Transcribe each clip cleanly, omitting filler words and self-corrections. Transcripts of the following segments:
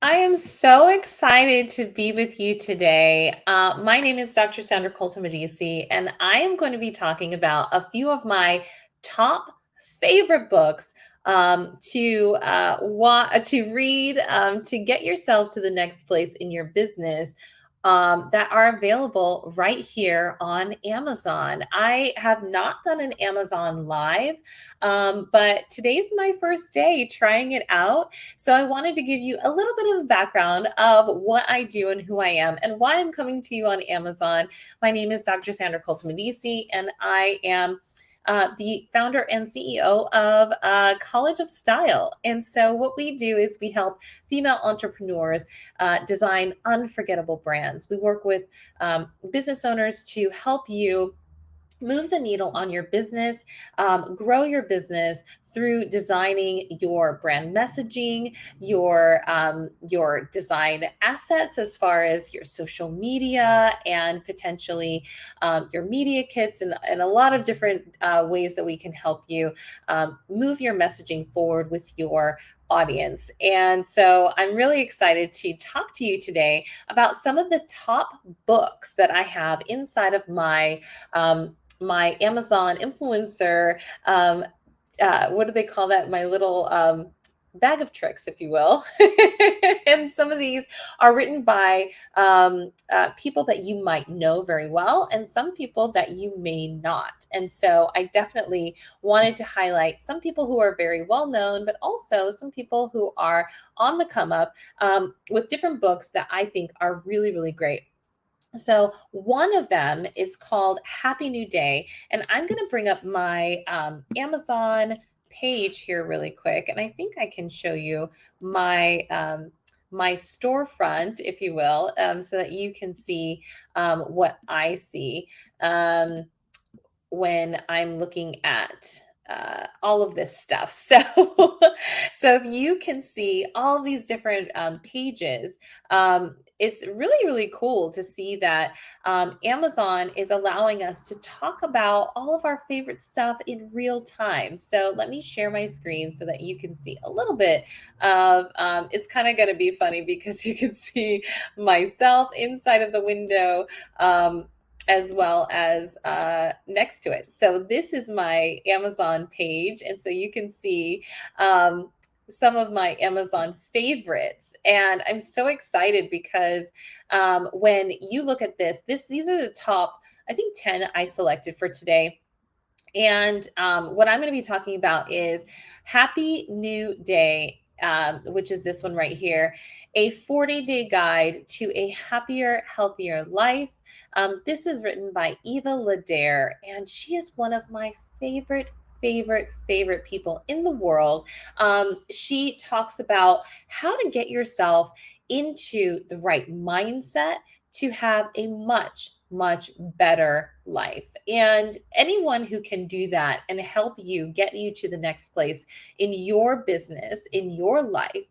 I am so excited to be with you today. My name is Dr. Sandra Colton-Medici, and I am going to be talking about a few of my top favorite books to read to get yourself to the next place in your business. That are available right here on Amazon. I have not done an Amazon live, but today's my first day trying it out. So I wanted to give you a little bit of a background of what I do and who I am and why I'm coming to you on Amazon. My name is Dr. Sandra Colton-Medici, and I am the founder and CEO of College of Style. And so, what we do is we help female entrepreneurs design unforgettable brands. We work with business owners to help you move the needle on your business, grow your business through designing your brand messaging, your design assets as far as your social media and potentially your media kits and a lot of different ways that we can help you move your messaging forward with your audience. And so I'm really excited to talk to you today about some of the top books that I have inside of my Amazon influencer, what do they call that? My little bag of tricks, if you will. And some of these are written by people that you might know very well, and some people that you may not. And so I definitely wanted to highlight some people who are very well known, but also some people who are on the come up with different books that I think are really, really great. So one of them is called Happy New Day. And I'm going to bring up my Amazon page here really quick. And I think I can show you my storefront, if you will, so that you can see what I see when I'm looking at all of this stuff. So, so if you can see all of these different pages, it's really, really cool to see that Amazon is allowing us to talk about all of our favorite stuff in real time. So let me share my screen so that you can see a little bit of, it's kind of going to be funny because you can see myself inside of the window. As well as next to it. So this is my Amazon page. And so you can see some of my Amazon favorites. And I'm so excited because when you look at these are the top, I think 10 I selected for today. And what I'm going to be talking about is Happy New Day, which is this one right here, a 40-day guide to a happier, healthier life. This is written by Eva Ladare, and she is one of my favorite people in the world. She talks about how to get yourself into the right mindset to have a much better life. And anyone who can do that and help you get you to the next place in your business, in your life,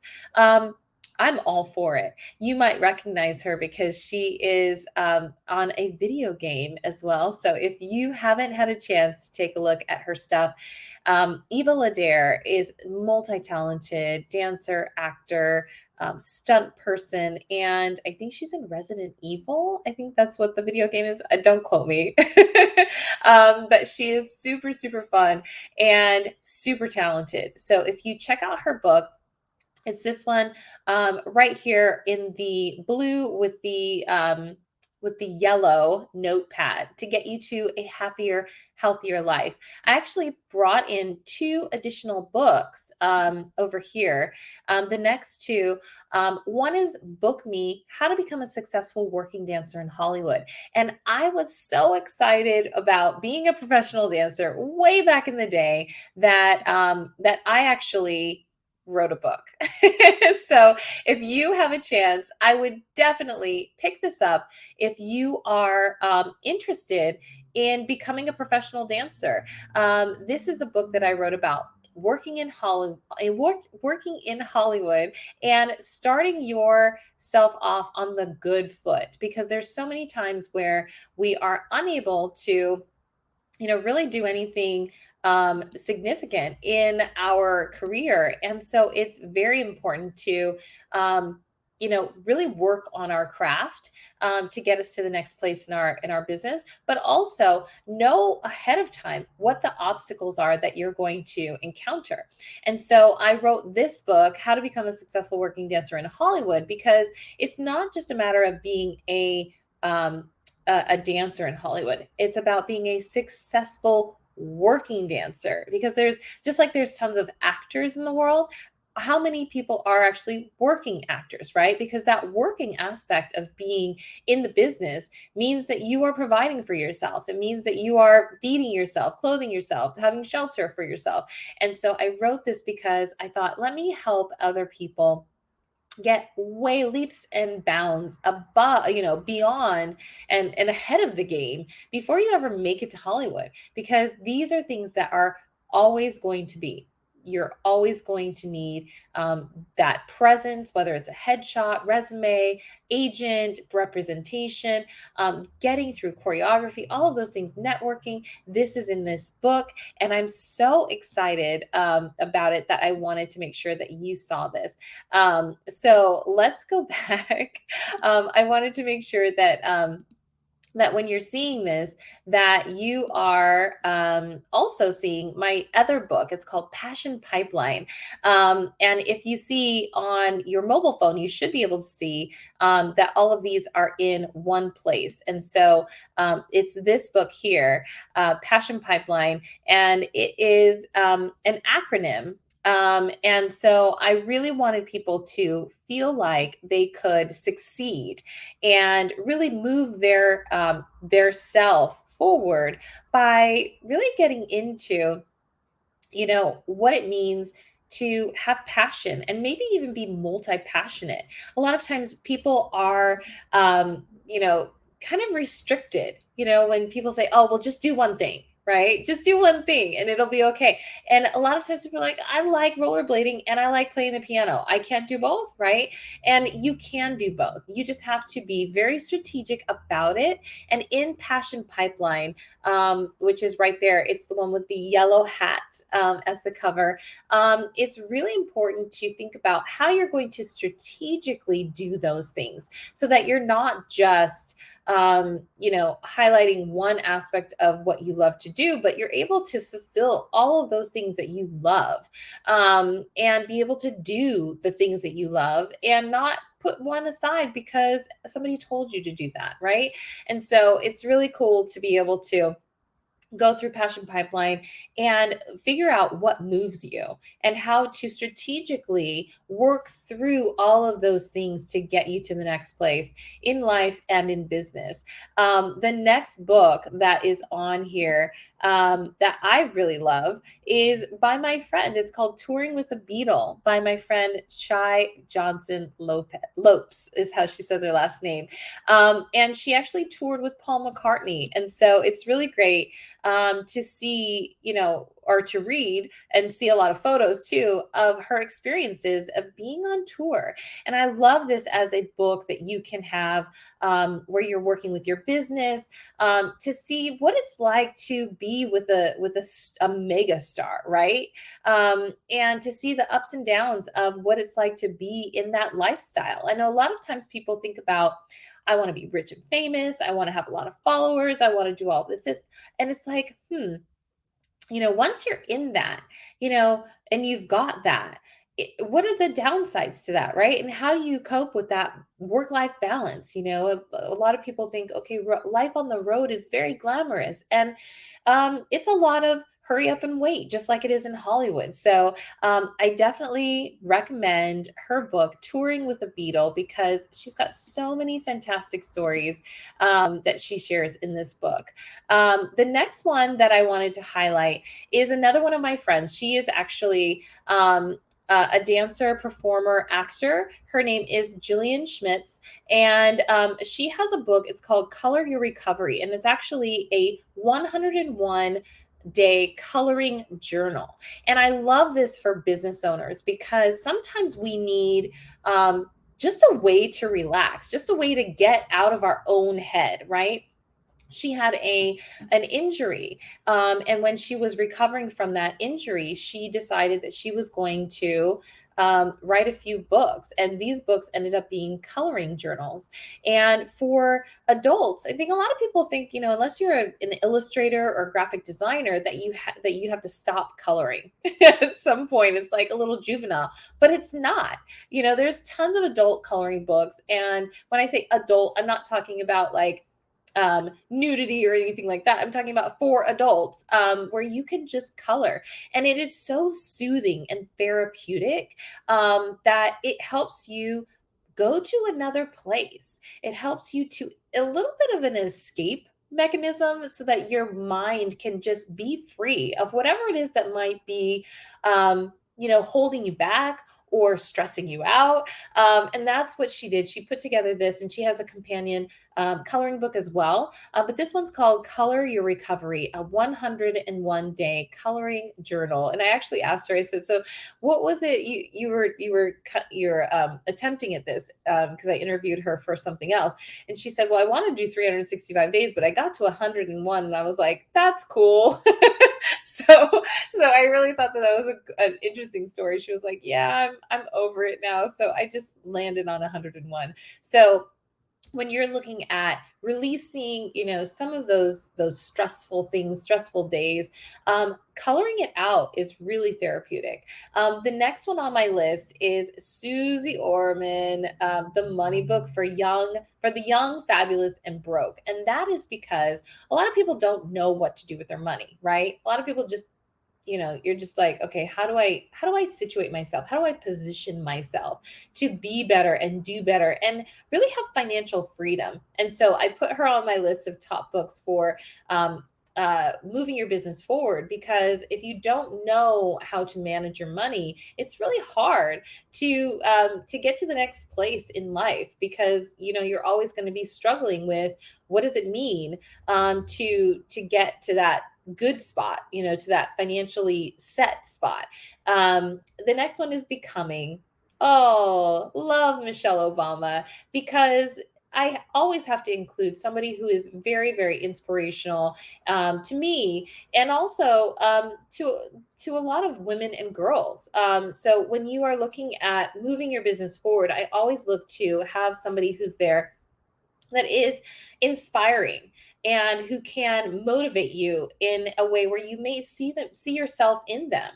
I'm all for it. You might recognize her because she is on a video game as well. So if you haven't had a chance to take a look at her stuff, Eva Ladare is multi-talented dancer, actor, stunt person, and I think she's in Resident Evil. I think that's what the video game is. Don't quote me. But she is super fun and super talented. So if you check out her book, it's this one right here in the blue with the yellow notepad to get you to a happier, healthier life. I actually brought in two additional books over here. The next two, one is Book Me, How to Become a Successful Working Dancer in Hollywood. And I was so excited about being a professional dancer way back in the day that that I actually wrote a book. So if you have a chance, I would definitely pick this up if you are interested in becoming a professional dancer. This is a book that I wrote about working in Hollywood, working in Hollywood and starting yourself off on the good foot, because there's so many times where we are unable to really do anything significant in our career. And so it's very important to really work on our craft to get us to the next place in our business, but also know ahead of time what the obstacles are that you're going to encounter. And so I wrote this book, How to Become a Successful Working Dancer in Hollywood, because it's not just a matter of being a dancer in Hollywood. It's about being a successful working dancer, because there's tons of actors in the world. How many people are actually working actors, right? Because that working aspect of being in the business means that you are providing for yourself. It means that you are feeding yourself, clothing yourself, having shelter for yourself. And so I wrote this because I thought, let me help other people get way leaps and bounds above, beyond and ahead of the game before you ever make it to Hollywood, because these are things that are always going to be. You're always going to need that presence, whether it's a headshot, resume, agent, representation, getting through choreography, all of those things, networking. This is in this book. And I'm so excited about it that I wanted to make sure that you saw this. So let's go back. I wanted to make sure that when you're seeing this, that you are also seeing my other book. It's called Passion Pipeline. And if you see on your mobile phone, you should be able to see that all of these are in one place. And so it's this book here, Passion Pipeline, and it is an acronym. And so I really wanted people to feel like they could succeed and really move their self forward by really getting into what it means to have passion and maybe even be multi-passionate. A lot of times people are kind of restricted, when people say, oh, well, just do one thing, right? Just do one thing and it'll be okay. And a lot of times people are like, I like rollerblading and I like playing the piano. I can't do both, right? And you can do both. You just have to be very strategic about it. And in Passion Pipeline, which is right there, it's the one with the yellow hat as the cover. It's really important to think about how you're going to strategically do those things so that you're not just highlighting one aspect of what you love to do, but you're able to fulfill all of those things that you love, and be able to do the things that you love and not put one aside because somebody told you to do that, right? And so it's really cool to be able to go through Passion Pipeline and figure out what moves you and how to strategically work through all of those things to get you to the next place in life and in business. The next book that is on here that I really love is by my friend. It's called Touring with a Beetle by my friend Shy Johnson Lopes is how she says her last name. And she actually toured with Paul McCartney. And so it's really great to see, or to read and see a lot of photos too of her experiences of being on tour. And I love this as a book that you can have where you're working with your business to see what it's like to be with a mega star, right? And to see the ups and downs of what it's like to be in that lifestyle. I know a lot of times people think about, I want to be rich and famous. I want to have a lot of followers. I want to do all this. And it's like, once you're in that, and you've got that, what are the downsides to that, right? And how do you cope with that work-life balance? A lot of people think, okay, life on the road is very glamorous, and it's a lot of hurry up and wait, just like it is in Hollywood. So I definitely recommend her book, Touring with a Beetle, because she's got so many fantastic stories that she shares in this book. The next one that I wanted to highlight is another one of my friends. She is actually a dancer, performer, actor. Her name is Jillian Schmitz, and she has a book. It's called Color Your Recovery, and it's actually a 101-day coloring journal. And I love this for business owners because sometimes we need just a way to relax, just a way to get out of our own head, right? she had an injury, and when she was recovering from that injury, she decided that she was going to write a few books, and these books ended up being coloring journals. And for adults, I think a lot of people think, unless you're an illustrator or graphic designer, that you have to stop coloring at some point. It's like a little juvenile, but it's not. There's tons of adult coloring books, and when I say adult, I'm not talking about like nudity or anything like that. I'm talking about for adults, where you can just color. And it is so soothing and therapeutic, that it helps you go to another place. It helps you to a little bit of an escape mechanism so that your mind can just be free of whatever it is that might be, holding you back or stressing you out. And that's what she did. She put together this, and she has a companion coloring book as well. But this one's called Color Your Recovery, a 101-day coloring journal. And I actually asked her, I said, so what was it you're attempting at this? Because I interviewed her for something else. And she said, well, I want to do 365 days, but I got to 101. And I was like, that's cool. So I really thought that was an interesting story. She was like, yeah, I'm over it now. So I just landed on 101. So when you're looking at releasing, some of those stressful things, stressful days, coloring it out is really therapeutic. The next one on my list is Susie Orman, the Money Book for the young, fabulous, and broke. And that is because a lot of people don't know what to do with their money, right? A lot of people just, you're just like, okay, how do I situate myself? How do I position myself to be better and do better and really have financial freedom? And so I put her on my list of top books for moving your business forward, because if you don't know how to manage your money, it's really hard to get to the next place in life, because you're always going to be struggling with what does it mean, to get to that good spot, to that financially set spot. The next one is Becoming. Oh, love Michelle Obama, because I always have to include somebody who is very, very inspirational, to me, and also to a lot of women and girls. So when you are looking at moving your business forward, I always look to have somebody who's there that is inspiring and who can motivate you in a way where you may see yourself in them.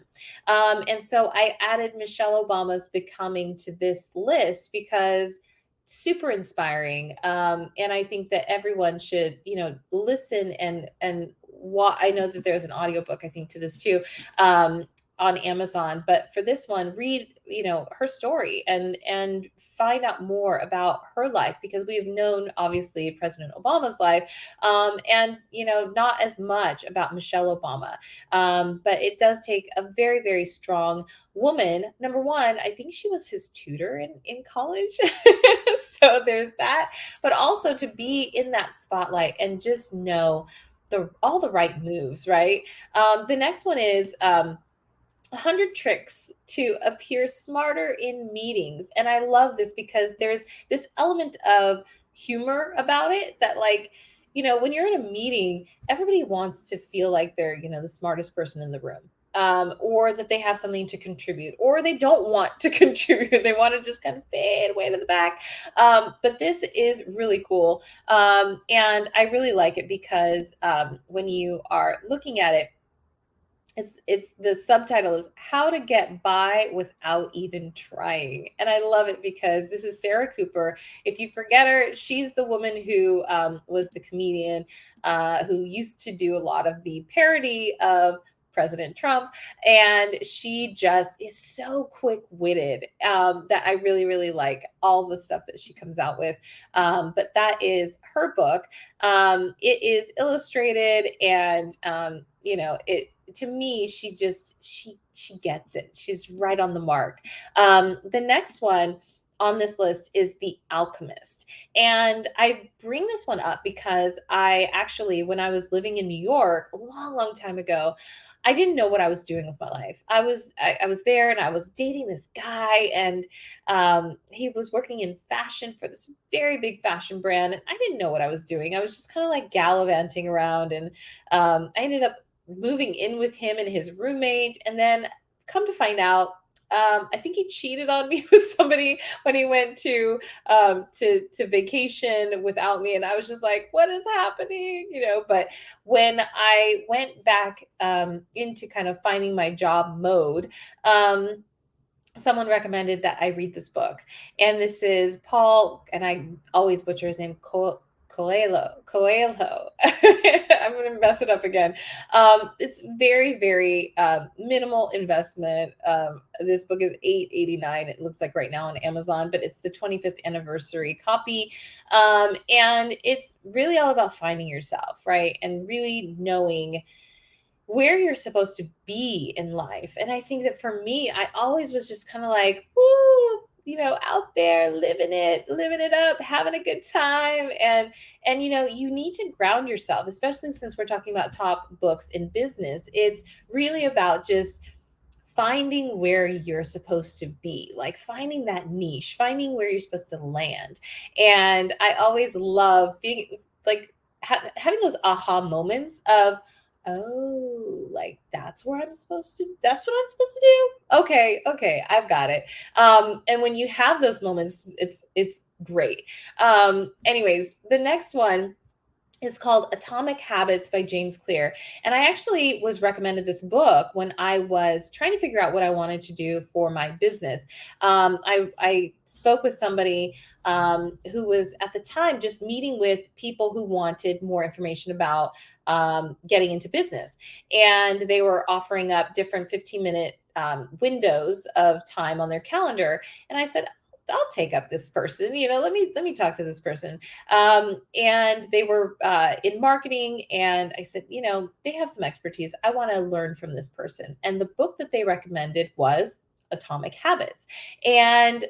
And so I added Michelle Obama's Becoming to this list because super inspiring. And I think that everyone should, listen and I know that there's an audiobook, I think, to this too. On Amazon, but for this one, read, her story and find out more about her life, because we've known obviously President Obama's life, and not as much about Michelle Obama. But it does take a very, very strong woman. Number one, I think she was his tutor in college. So there's that, but also to be in that spotlight and just know all the right moves, right? The next one is 100 tricks to appear smarter in meetings. And I love this because there's this element of humor about it that, like, when you're in a meeting, everybody wants to feel like they're, the smartest person in the room. Or that they have something to contribute, or they don't want to contribute. They want to just kind of fade away to the back. But this is really cool. And I really like it because when you are looking at it, it's the subtitle is How to Get By Without Even Trying. And I love it because this is Sarah Cooper. If you forget her, she's the woman who was the comedian who used to do a lot of the parody of President Trump. And she just is so quick-witted, that I really, really like all the stuff that she comes out with. But that is her book. It is illustrated, and it, to me, she gets it. She's right on the mark. The next one on this list is The Alchemist. And I bring this one up because I actually, when I was living in New York a long, long time ago, I didn't know what I was doing with my life. I was there and I was dating this guy, and he was working in fashion for this very big fashion brand, and I didn't know what I was doing. I was just kind of like gallivanting around, and I ended up moving in with him and his roommate, and then come to find out, I think he cheated on me with somebody when he went to vacation without me, and I was just like, "What is happening?" But when I went back into kind of finding my job mode, someone recommended that I read this book. And this is Paul, and I always butcher his name, Coelho. I'm going to mess it up again. It's very, very minimal investment. This book is $8.89. It looks like right now on Amazon, but it's the 25th anniversary copy. And it's really all about finding yourself, right? And really knowing where you're supposed to be in life. And I think that for me, I always was just kind of like, woo, out there living it up, having a good time. And you need to ground yourself, especially since we're talking about top books in business. It's really about just finding where you're supposed to be, like finding that niche, finding where you're supposed to land. And I always love being like having those aha moments of, oh, like that's what I'm supposed to do. Okay, I've got it. And when you have those moments, it's great. Anyways, the next one is called Atomic Habits by James Clear. And I actually was recommended this book when I was trying to figure out what I wanted to do for my business. I spoke with somebody who was at the time just meeting with people who wanted more information about getting into business. And they were offering up different 15-minute windows of time on their calendar. And I said, I'll take up this person. Let me talk to this person. And they were in marketing, and I said, they have some expertise. I want to learn from this person. And the book that they recommended was Atomic Habits. And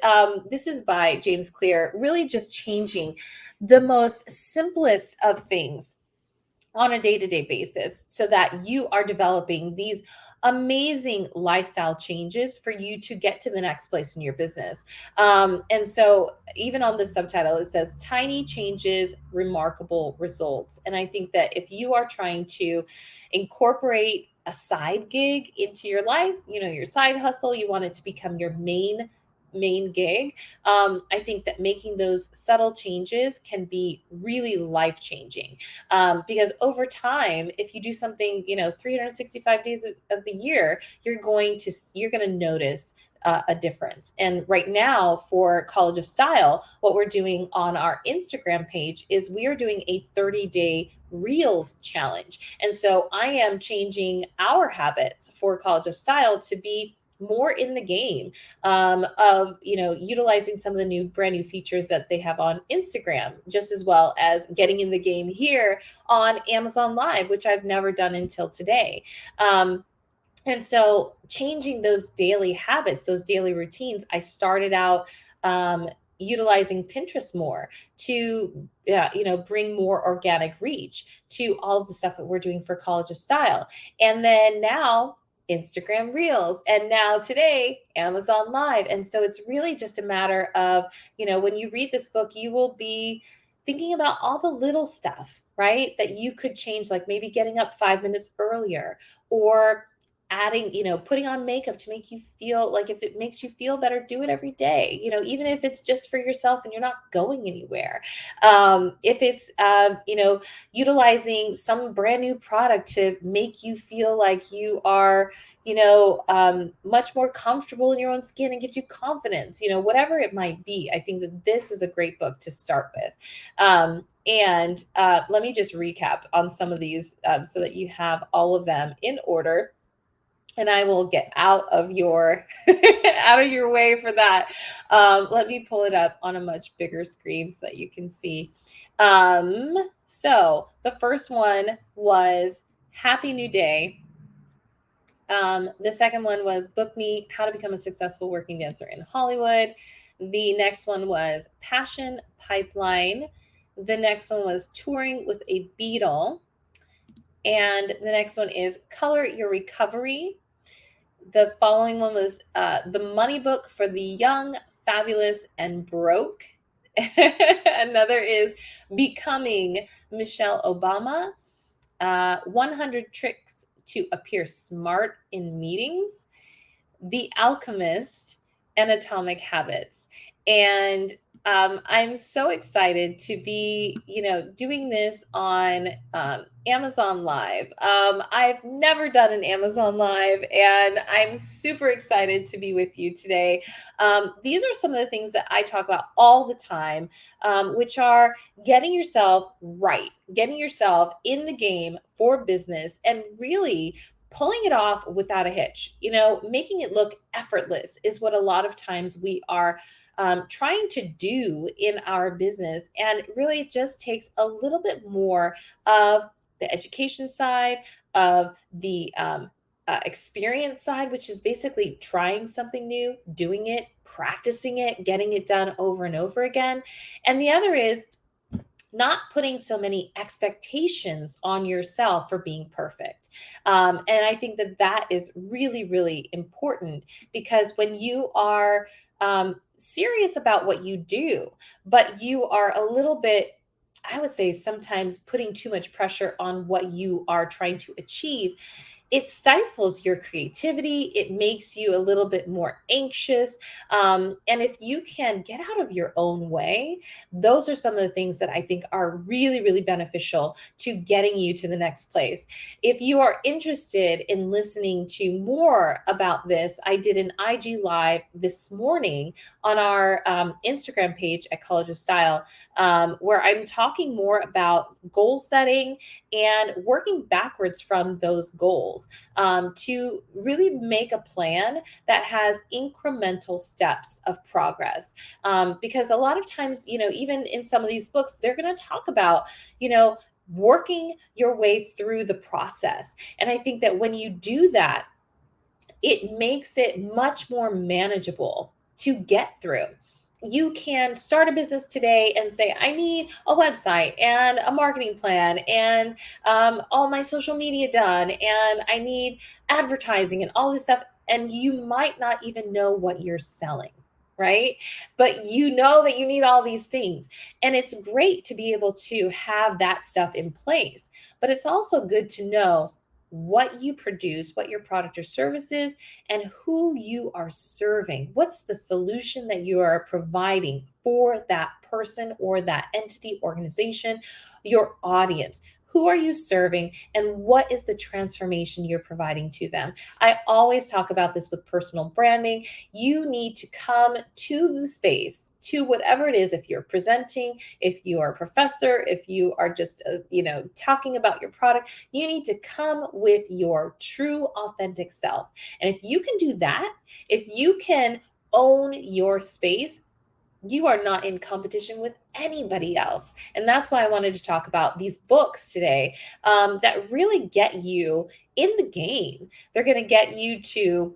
this is by James Clear, really just changing the most simplest of things on a day-to-day basis so that you are developing these amazing lifestyle changes for you to get to the next place in your business. And so even on the subtitle, it says tiny changes, remarkable results. And I think that if you are trying to incorporate a side gig into your life, your side hustle, you want it to become your main gig. I think that making those subtle changes can be really life changing, because over time, if you do something 365 days of the year, you're going to notice a difference. And right now for College of Style, what we're doing on our Instagram page is we are doing a 30-day Reels challenge. And so I am changing our habits for College of Style to be more in the game, of utilizing some of the brand new features that they have on Instagram, just as well as getting in the game here on Amazon Live, which I've never done until today. And so changing those daily habits, those daily routines, I started out utilizing Pinterest more to bring more organic reach to all of the stuff that we're doing for College of Style. And then now Instagram Reels, and now today Amazon Live. And so it's really just a matter of, when you read this book, you will be thinking about all the little stuff, right, that you could change, like maybe getting up 5 minutes earlier, or adding, putting on makeup to make you feel like, if it makes you feel better, do it every day, even if it's just for yourself and you're not going anywhere. If it's, utilizing some brand new product to make you feel like you are, much more comfortable in your own skin and gives you confidence, whatever it might be. I think that this is a great book to start with. And let me just recap on some of these so that you have all of them in order. And I will get out of your out of your way for that. Let me pull it up on a much bigger screen so that you can see. So the first one was Happy New Day. The second one was Book Me, How to Become a Successful Working Dancer in Hollywood. The next one was Passion Pipeline. The next one was Touring with a Beetle. And the next one is Color Your Recovery. The following one was The Money Book for the Young, Fabulous, and Broke. Another is Becoming Michelle Obama. 100 Tricks to Appear Smart in Meetings. The Alchemist, and Atomic Habits. And I'm so excited to be, doing this on Amazon Live. I've never done an Amazon Live, and I'm super excited to be with you today. These are some of the things that I talk about all the time, which are getting yourself right, getting yourself in the game for business, and really pulling it off without a hitch, making it look effortless is what a lot of times we are trying to do in our business. And really, it just takes a little bit more of the education side, of the experience side, which is basically trying something new, doing it, practicing it, getting it done over and over again. And the other is not putting so many expectations on yourself for being perfect. And I think that that is really, really important, because when you are serious about what you do, but you are a little bit, I would say, sometimes putting too much pressure on what you are trying to achieve, it stifles your creativity. It makes you a little bit more anxious. And if you can get out of your own way, those are some of the things that I think are really, really beneficial to getting you to the next place. If you are interested in listening to more about this, I did an IG Live this morning on our Instagram page at College of Style, where I'm talking more about goal setting and working backwards from those goals, to really make a plan that has incremental steps of progress. Because a lot of times, even in some of these books, they're going to talk about, working your way through the process. And I think that when you do that, it makes it much more manageable to get through. You can start a business today and say, I need a website and a marketing plan and all my social media done, and I need advertising and all this stuff. And you might not even know what you're selling, right? But you know that you need all these things. And it's great to be able to have that stuff in place. But it's also good to know what you produce, what your product or service is, and who you are serving. What's the solution that you are providing for that person or that entity, organization, your audience? Who are you serving, and what is the transformation you're providing to them? I always talk about this with personal branding. You need to come to the space, to whatever it is. If you're presenting, if you are a professor, if you are just, talking about your product, you need to come with your true, authentic self. And if you can do that, if you can own your space, you are not in competition with anybody else. And that's why I wanted to talk about these books today, that really get you in the game. They're going to get you to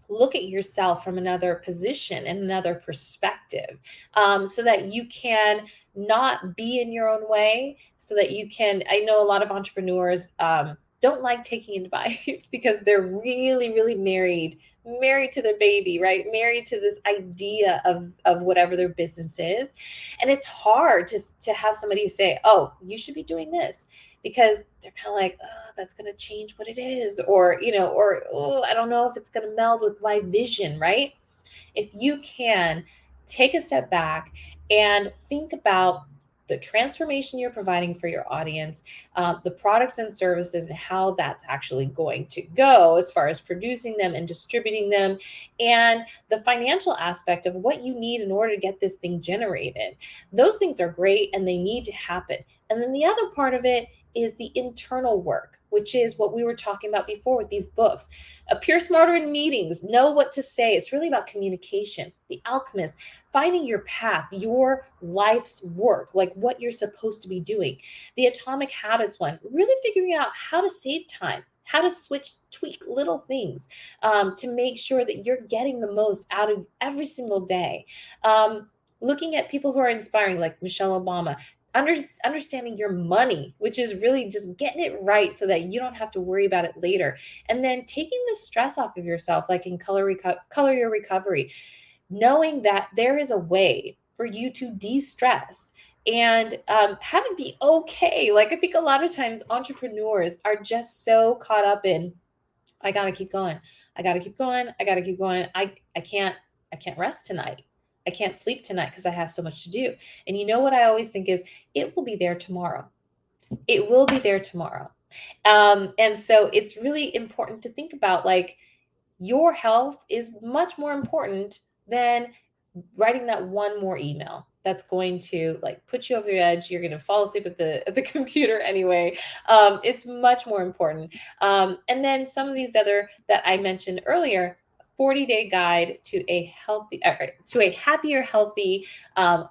look at yourself from another position and another perspective, so that you can not be in your own way, so that you can, I know a lot of entrepreneurs don't like taking advice because they're really, really married to their baby, right? Married to this idea of whatever their business is. And it's hard to have somebody say, oh, you should be doing this, because they're kind of like, oh, that's going to change what it is. Or, oh, I don't know if it's going to meld with my vision, right? If you can take a step back and think about the transformation you're providing for your audience, the products and services, and how that's actually going to go as far as producing them and distributing them, and the financial aspect of what you need in order to get this thing generated. Those things are great and they need to happen. And then the other part of it is the internal work, which is what we were talking about before with these books. Appear smarter in meetings, know what to say. It's really about communication. The Alchemist, finding your path, your life's work, like what you're supposed to be doing. The Atomic Habits one, really figuring out how to save time, how to tweak little things to make sure that you're getting the most out of every single day. Looking at people who are inspiring, like Michelle Obama, understanding your money, which is really just getting it right so that you don't have to worry about it later. And then taking the stress off of yourself, like in Color Your Recovery, knowing that there is a way for you to de-stress and have it be okay. Like I think a lot of times entrepreneurs are just so caught up in, I got to keep going. I got to keep going. I got to keep going. I can't rest tonight. I can't sleep tonight because I have so much to do. And you know what I always think is, it will be there tomorrow. It will be there tomorrow. And so it's really important to think about, like, your health is much more important than writing that one more email that's going to like put you over the edge. You're going to fall asleep at the computer anyway. It's much more important. And then some of these other that I mentioned earlier, 40-day guide to a happier, healthy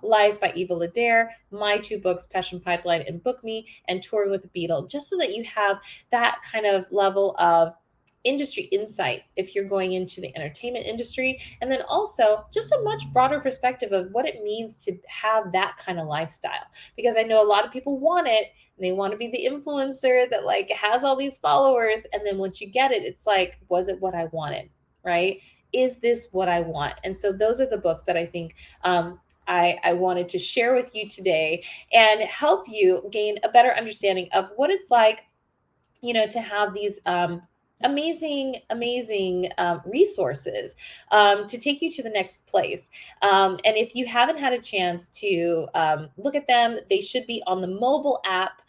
life by Eva Ladere, my two books, Passion Pipeline and Book Me, and Touring with the Beetle, just so that you have that kind of level of industry insight if you're going into the entertainment industry, and then also just a much broader perspective of what it means to have that kind of lifestyle. Because I know a lot of people want it, and they want to be the influencer that like has all these followers, and then once you get it, it's like, was it what I wanted, right? Is this what I want? And so those are the books that I think I wanted to share with you today and help you gain a better understanding of what it's like, to have these amazing resources to take you to the next place. And if you haven't had a chance to look at them, they should be on the mobile app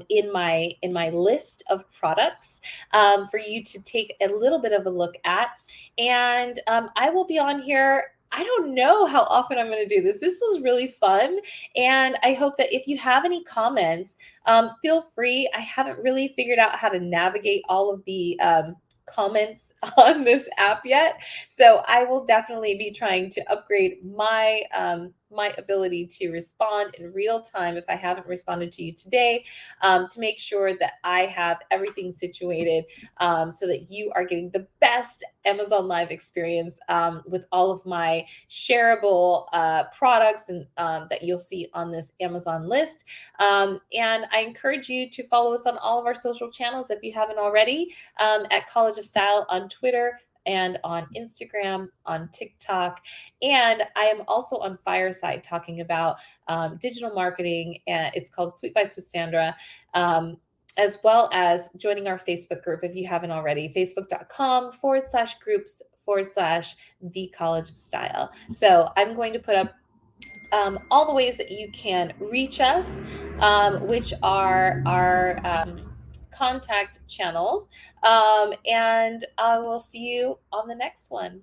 in my list of products for you to take a little bit of a look at. And I will be on here. I don't know how often I'm going to do this. This was really fun. And I hope that if you have any comments, feel free. I haven't really figured out how to navigate all of the comments on this app yet. So I will definitely be trying to upgrade my ability to respond in real time if I haven't responded to you today, to make sure that I have everything situated so that you are getting the best Amazon Live experience with all of my shareable products and that you'll see on this Amazon list. And I encourage you to follow us on all of our social channels if you haven't already, at College of Style on Twitter and on Instagram, on TikTok. And I am also on Fireside talking about digital marketing. And it's called Sweet Bytes with Sandra. As well as joining our Facebook group if you haven't already, facebook.com/groups/the College of Style. So I'm going to put up all the ways that you can reach us, which are our contact channels. And I will see you on the next one.